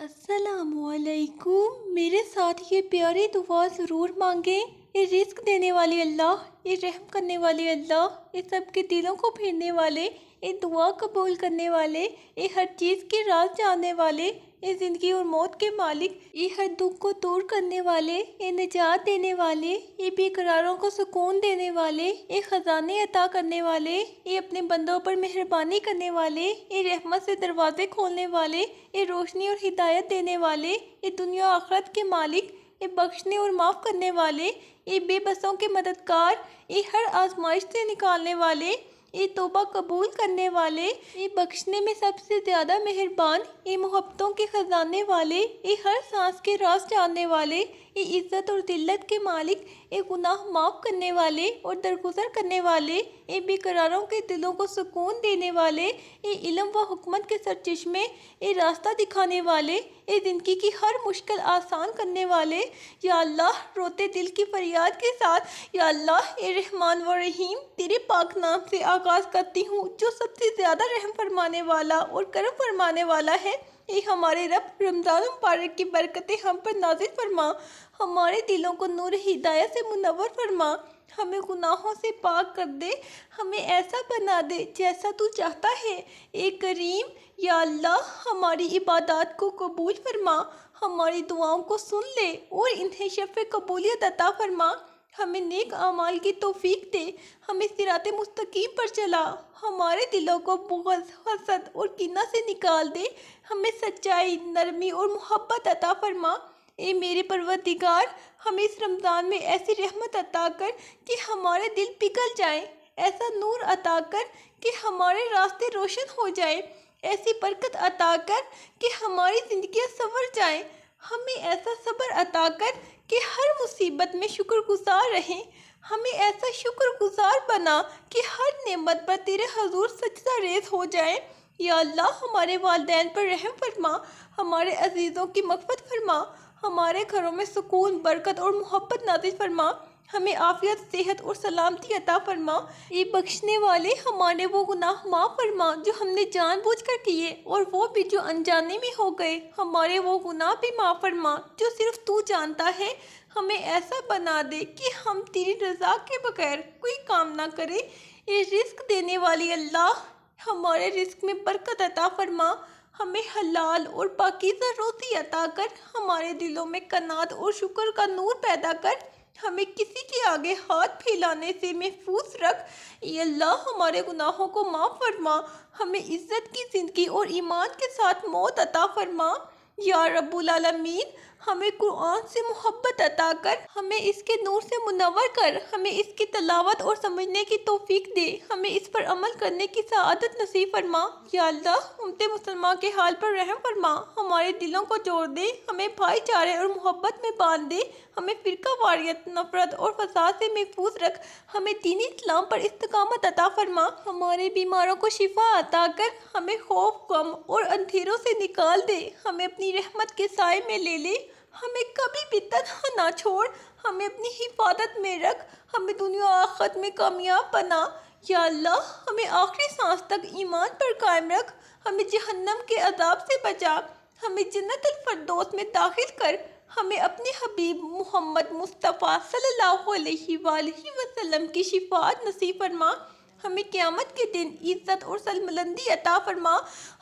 अस्सलामुअलैकुम। मेरे साथ ये प्यारी दुआ ज़रूर मांगें। ये रिस्क देने वाले अल्लाह, ये रहम करने वाले अल्लाह, ये सबके दिलों को फेरने वाले, ये दुआ कबूल करने वाले, ये हर चीज़ के राज जानने वाले, ये ज़िंदगी और मौत के मालिक, ये हर दुख को दूर करने वाले, ये निजात देने वाले, ये बेकरारों को सुकून देने वाले, ये ख़जाने अता करने वाले, ये अपने बंदों पर मेहरबानी करने वाले, ये रहमत से दरवाज़े खोलने वाले, ये रोशनी और हिदायत देने वाले, ये दुनिया आखिरत के मालिक, ये बख्शने और माफ़ करने वाले, ये बेबसों के मददगार, ये हर आजमाइश से निकालने वाले, ये तौबा कबूल करने वाले, ये बख्शने में सबसे ज़्यादा मेहरबान, ये मोहब्बतों के ख़जाने वाले, ये हर सांस के राज जानने वाले, ये इज़्ज़त और दिल्लत के मालिक, ये गुनाह माफ़ करने वाले और दरगुजर करने वाले, ये बेकरारों के दिलों को सुकून देने वाले, ये इल्म व हुकमत के सरचश्मे, ये रास्ता दिखाने वाले, ये ज़िंदगी की हर मुश्किल आसान करने वाले। या अल्लाह, रोते दिल की फरियाद के साथ या अल्लाह ए रहमान व रहीम, तेरे पाक नाम से आगाज़ करती हूँ जो सबसे ज़्यादा रहम फरमाने वाला और करम फरमाने वाला है। ये हमारे रब, रमज़ान मुबारक की बरकतें हम पर नाज़िल फरमा, हमारे दिलों को नूर हिदायत से मुनव्वर फरमा, हमें गुनाहों से पाक कर दे, हमें ऐसा बना दे जैसा तू चाहता है। ए करीम, या अल्लाह, हमारी इबादत को कबूल फरमा, हमारी दुआओं को सुन ले और इन्हें शफ़े कबूलियत अता फरमा, हमें नेक अमाल की तौफीक दे, हमें सिराते मुस्तकीम पर चला, हमारे दिलों को बुग़्ज़, हसद और कीना से निकाल दे, हमें सच्चाई, नरमी और मोहब्बत अता फरमा। ए मेरे परवरदिगार, हमें इस रमज़ान में ऐसी रहमत अता कर कि हमारे दिल पिघल जाएं, ऐसा नूर अता कर कि हमारे रास्ते रोशन हो जाएं, ऐसी बरकत अता कर कि हमारी ज़िंदगियाँ संवर जाएं, हमें ऐसा सब्र अता कर कि हर मुसीबत में शुक्रगुजार रहें, हमें ऐसा शुक्रगुजार बना कि हर नेमत पर तेरे हजूर सजदा रेज़ हो जाए। या अल्लाह, हमारे वालिदैन पर रहम फरमा, हमारे अजीज़ों की मग़फ़िरत फरमा, हमारे घरों में सुकून, बरकत और मोहब्बत नाज़िल फरमा, हमें आफ़ियत, सेहत और सलामती अता फरमा। ये बख्शने वाले, हमारे वो गुनाह माफ़ फरमा जो हमने जानबूझकर किए और वो भी जो अनजाने में हो गए, हमारे वो गुनाह भी माफ़ फरमा जो सिर्फ़ तू जानता है। हमें ऐसा बना दे कि हम तेरी रज़ा के बगैर कोई काम ना करें। ये रिस्क देने वाली अल्लाह, हमारे रिस्क में बरकत अता फरमा, हमें हलाल और पाकीज़ा रोज़ी अता कर, हमारे दिलों में कनात और शुक्र का नूर पैदा कर, हमें किसी के आगे हाथ फैलाने से महफूज रख। ये अल्लाह, हमारे गुनाहों को माफ़ फरमा, हमें इज़्ज़त की ज़िंदगी और ईमान के साथ मौत अता फरमा। या रब्बुल आलमीन, हमें कुरान से मोहब्बत अता कर, हमें इसके नूर से मुनव्वर कर, हमें इसकी तलावत और समझने की तौफीक दे, हमें इस पर अमल करने की सआदत नसीब फरमा। या अल्लाह, उम्मते मुसलमान के हाल पर रहम फरमा, हमारे दिलों को जोड़ दे, हमें भाईचारे और मोहब्बत में बांध दे, हमें फ़िरका वारियत, नफ़रत और फसाद से महफूज रख, हमें दीन इस्लाम पर इस्तिकामत अता फरमा, हमारे बीमारों को शिफा अता कर, हमें खौफ, गम और अंधेरों से निकाल दे, हमें अपनी रहमत के साए में ले ले, हमें कभी भी तन्हा ना छोड़, हमें अपनी हिफाजत में रख, हमें दुनिया आखिरत में कामयाब बना। या अल्लाह, हमें आखिरी सांस तक ईमान पर कायम रख, हमें जहन्नम के अजाब से बचा, हमें जन्नतुल फिरदौस में दाखिल कर, हमें अपने हबीब मोहम्मद मुस्तफ़ा सल्लल्लाहु अलैहि वसल्लम की शिफाअत नसीब फरमा, हमें क़यामत के दिन इज़्ज़त और सलमलंदी अता फरमा,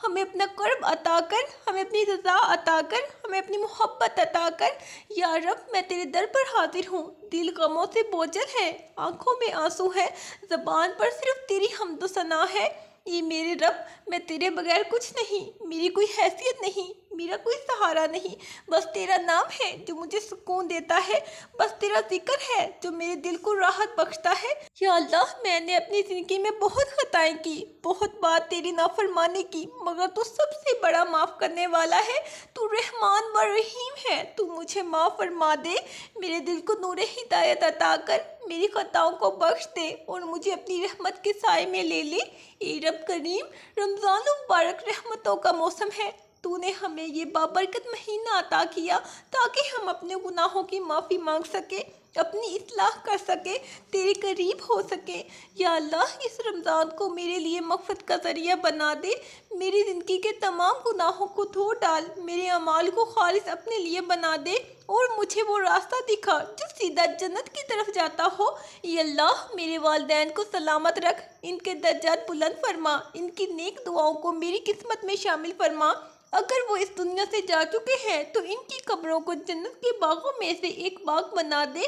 हमें अपना कर्ब अता कर, हमें अपनी रज़ा अता कर, हमें अपनी मोहब्बत अता कर। या रब, मैं तेरे दर पर हाजिर हूँ, दिल गमों से बोझल है, आँखों में आंसू है, ज़बान पर सिर्फ तेरी हम्द सना है। ये मेरे रब, मैं तेरे बगैर कुछ नहीं, मेरी कोई हैसियत नहीं, मेरा कोई सहारा नहीं, बस तेरा नाम है जो मुझे सुकून देता है, बस तेरा जिक्र है जो मेरे दिल को राहत बख्शता है। या अल्लाह, मैंने अपनी ज़िंदगी में बहुत खताएं की, बहुत बार तेरी नाफरमानी की, मगर तू सबसे बड़ा माफ़ करने वाला है, तू रहमान व रहीम है, तू मुझे माफ़ फरमा दे, मेरे दिल को नूर हिदायत अता कर, मेरी खताओं को बख्श दे और मुझे अपनी रहमत के साए में ले ले। ए रब करीम, रमज़ान मुबारक रहमतों का मौसम है, तूने हमें ये बाबरकत महीना अता किया ताकि हम अपने गुनाहों की माफ़ी मांग सके, अपनी इस्लाह कर सके, तेरे करीब हो सके। या अल्लाह, इस रमज़ान को मेरे लिए मग़फ़िरत का ज़रिया बना दे। मेरी ज़िंदगी के तमाम गुनाहों को धो डाल, मेरे अमाल को खालिस अपने लिए बना दे और मुझे वो रास्ता दिखा जो सीधा जन्नत की तरफ जाता हो। या अल्लाह, मेरे वालिदैन को सलामत रख, इनके दर्जात बुलंद फरमा, इनकी नेक दुआओं को मेरी किस्मत में शामिल फरमा। अगर वो इस दुनिया से जा चुके हैं तो इनकी कब्रों को जन्नत के बागों में से एक बाग बना दे,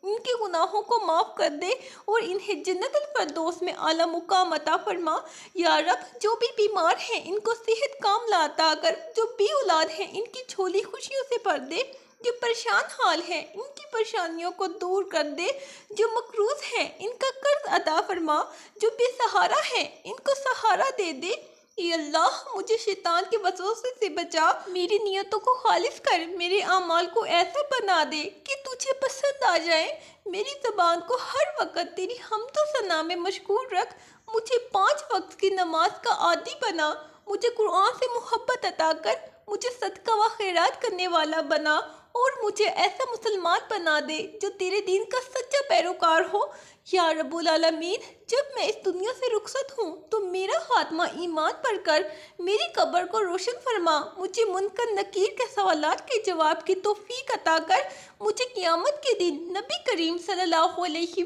इनके गुनाहों को माफ़ कर दे और इन्हें जन्नतुल फिरदौस में आला मुकाम अता फरमा। या रब, जो भी बीमार हैं इनको सेहत कामिला अता कर, जो बे औलाद हैं इनकी झोली खुशियों से भर दे, जो परेशान हाल हैं इनकी परेशानियों को दूर कर दे, जो मकरूज़ हैं इनका कर्ज अता फरमा, जो बेसहारा हैं इनको सहारा दे दे। या अल्लाह, मुझे शैतान के वसवसे से बचा, मेरी नियतों को खालिस कर, मेरे आमाल को ऐसा बना दे कि तुझे पसंद आ जाए। मेरी ज़बान को हर वक्त तेरी हम्द व सना में मशगूल रख, मुझे 5 वक्त की नमाज का आदी बना, मुझे कुरान से मोहब्बत अता कर, मुझे सदका व खैरात करने वाला बना और मुझे ऐसा मुसलमान बना दे जो तेरे दीन का सच्चा पैरोकार हो। या रब्बुल आलमीन, जब मैं इस दुनिया से रुखसत हूँ तो मेरा खात्मा ईमान पर कर, मेरी कब्र को रोशन फरमा, मुझे मुनकर नकीर के सवालात के जवाब की तौफीक अता कर, मुझे क़यामत के दिन नबी करीम सल्लल्लाहु अलैहि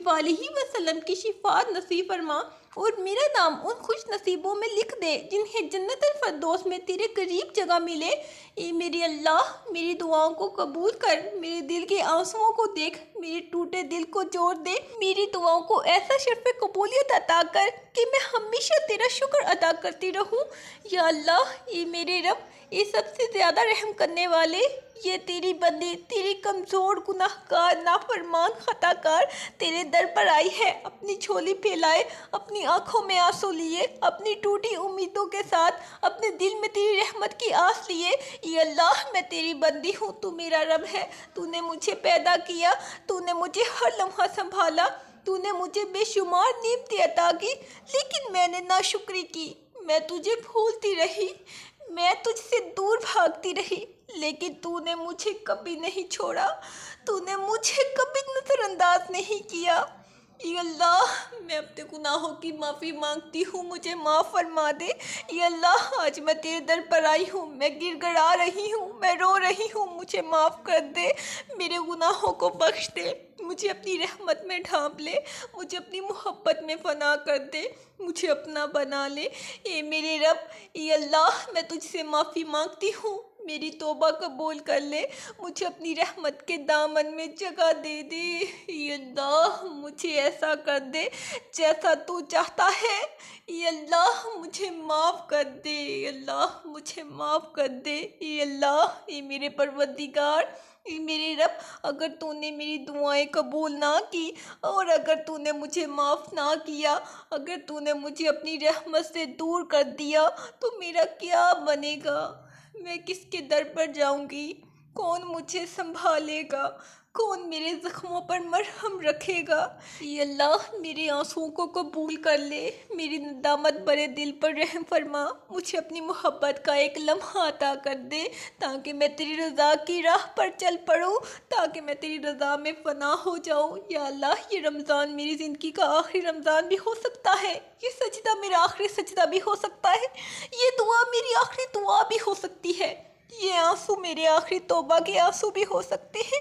वसल्लम की शिफात नसीब फरमा और मेरा नाम उन खुश नसीबों में लिख दे जिन्हें जन्नतुल फिरदौस में तेरे करीब जगह मिले। ए मेरे अल्लाह, मेरी दुआओं को कबूल कर, मेरे दिल के आंसुओं को देख, मेरे टूटे दिल को जोड़ दे, मेरी दुआओं को ऐसा शर्फ़ कबूलियत अता कर कि मैं हमेशा तेरा शुक्र अदा करती रहूं। या अल्लाह, ये मेरे रब, ये सबसे ज़्यादा रहम करने वाले, ये तेरी बंदी, तेरी कमज़ोर गुनाहगार नाफरमान खताकार तेरे दर पर आई है, अपनी झोली फैलाए, अपनी आँखों में आंसू लिए, अपनी टूटी उम्मीदों के साथ, अपने दिल में तेरी रहमत की आस लिए। ये अल्लाह, मैं तेरी बंदी हूँ, तू मेरा रब है, तूने मुझे पैदा किया, तूने मुझे हर लम्हा संभाला, तूने मुझे बेशुमार नेमतें अता की, लेकिन मैंने नाशुक्री की, मैं तुझे भूलती रही, मैं तुझसे दूर भागती रही, लेकिन तूने मुझे कभी नहीं छोड़ा, तूने मुझे कभी नज़रअंदाज नहीं किया। या अल्लाह, मैं अपने गुनाहों की माफ़ी मांगती हूँ, मुझे माफ़ फरमा दे। या अल्लाह, आज मैं तेरे दर पर आई हूँ, मैं गिड़गिड़ा रही हूँ, मैं रो रही हूँ, मुझे माफ़ कर दे, मेरे गुनाहों को बख्श दे, मुझे अपनी रहमत में ढांप ले, मुझे अपनी मोहब्बत में फ़ना कर दे, मुझे अपना बना ले। ए मेरे रब, या अल्लाह, मैं तुझसे माफ़ी मांगती हूँ, मेरी तौबा कबूल कर ले, मुझे अपनी रहमत के दामन में जगह दे दे। या अल्लाह, मुझे ऐसा कर दे जैसा तू चाहता है। या अल्लाह, मुझे माफ़ कर दे। या अल्लाह, मुझे माफ़ कर दे। या अल्लाह, ये मेरे परवरदिगार, ये मेरे रब, अगर तूने मेरी दुआएं कबूल ना की और अगर तूने मुझे माफ़ ना किया, अगर तूने मुझे अपनी रहमत से दूर कर दिया तो मेरा क्या बनेगा? मैं किसके दर पर जाऊंगी? कौन मुझे संभालेगा? कौन मेरे ज़ख्मों पर मरहम रखेगा? ये अल्लाह, मेरे आंसुओं को कबूल कर ले, मेरी नदामत भरे दिल पर रहम फरमा, मुझे अपनी मोहब्बत का एक लम्हा अता कर दे ताकि मैं तेरी रज़ा की राह पर चल पड़ूँ, ताकि मैं तेरी रज़ा में फ़ना हो जाऊँ। या अल्लाह, ये रमज़ान मेरी ज़िंदगी का आखिरी रमज़ान भी हो सकता है, ये सजदा मेरा आखिरी सजदा भी हो सकता है, ये दुआ मेरी आखिरी दुआ भी हो सकती है, ये आंसू मेरे आखिरी तौबा के आंसू भी हो सकते हैं।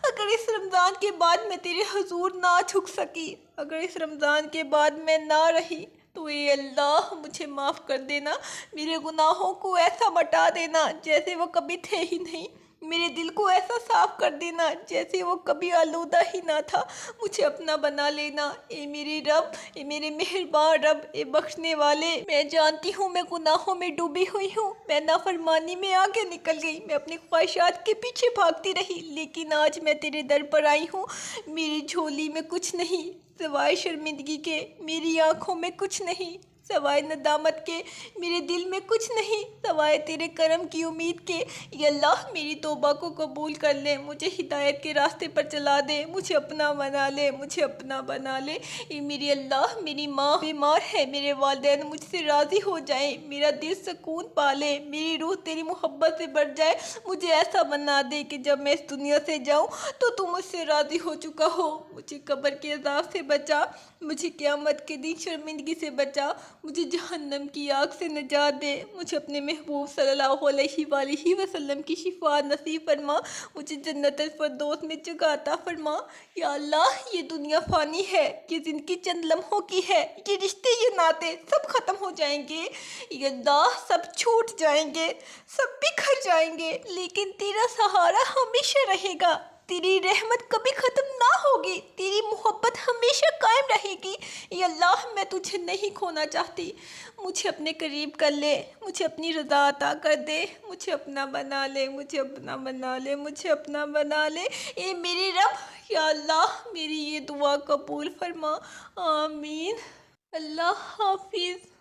अगर इस रमज़ान के बाद मैं तेरे हुजूर ना झुक सकी, अगर इस रमज़ान के बाद मैं ना रही, तो ये अल्लाह, मुझे माफ़ कर देना, मेरे गुनाहों को ऐसा मिटा देना जैसे वो कभी थे ही नहीं, मेरे दिल को ऐसा साफ़ कर देना जैसे वो कभी आलूदा ही ना था, मुझे अपना बना लेना। ए मेरे रब, ए मेरे मेहरबान रब, ए बख्शने वाले, मैं जानती हूँ मैं गुनाहों में डूबी हुई हूँ, मैं नाफरमानी में आगे निकल गई, मैं अपनी ख्वाहिशात के पीछे भागती रही, लेकिन आज मैं तेरे दर पर आई हूँ, मेरी झोली में कुछ नहीं सिवाय शर्मिंदगी के, मेरी आँखों में कुछ नहीं सवाए नदामत के मेरे दिल में कुछ नहीं, सवाए तेरे करम की उम्मीद के। या अल्लाह मेरी तौबा को कबूल कर ले, मुझे हिदायत के रास्ते पर चला दे, मुझे अपना बना ले, मुझे अपना बना ले। ये मेरी अल्लाह, मेरी माँ बीमार है, मेरे वालिदैन मुझसे राज़ी हो जाए, मेरा दिल सुकून पा ले, मेरी रूह तेरी मोहब्बत से बढ़ जाए। मुझे ऐसा बना दे कि जब मैं इस दुनिया से जाऊँ तो तू मुझसे राज़ी हो चुका हो। मुझे कब्र के अज़ाब से बचा, मुझे क़यामत के दिन शर्मिंदगी से बचा, मुझे जहन्नम की आग से निजात दे, मुझे अपने महबूब सल्लल्लाहु अलैहि वसल्लम की शिफा नसीब फरमा, मुझे जन्नतुल फिरदौस में जगह अता फरमा। या अल्लाह ये दुनिया फ़ानी है, ये ज़िंदगी चंद लम्हों की है, ये रिश्ते ये नाते सब ख़त्म हो जाएंगे। या अल्लाह सब छूट जाएंगे, सब बिखर जाएंगे, लेकिन तेरा सहारा हमेशा रहेगा, तेरी रहमत कभी ख़त्म ना होगी, तेरी मोहब्बत हमेशा कायम रहेगी। या अल्लाह मैं तुझे नहीं खोना चाहती, मुझे अपने करीब कर ले, मुझे अपनी रज़ा अता कर दे, मुझे अपना बना ले, मुझे अपना बना ले, मुझे अपना बना ले ए मेरे रब। या अल्लाह मेरी ये दुआ कबूल फरमा, आमीन। अल्लाह हाफिज़।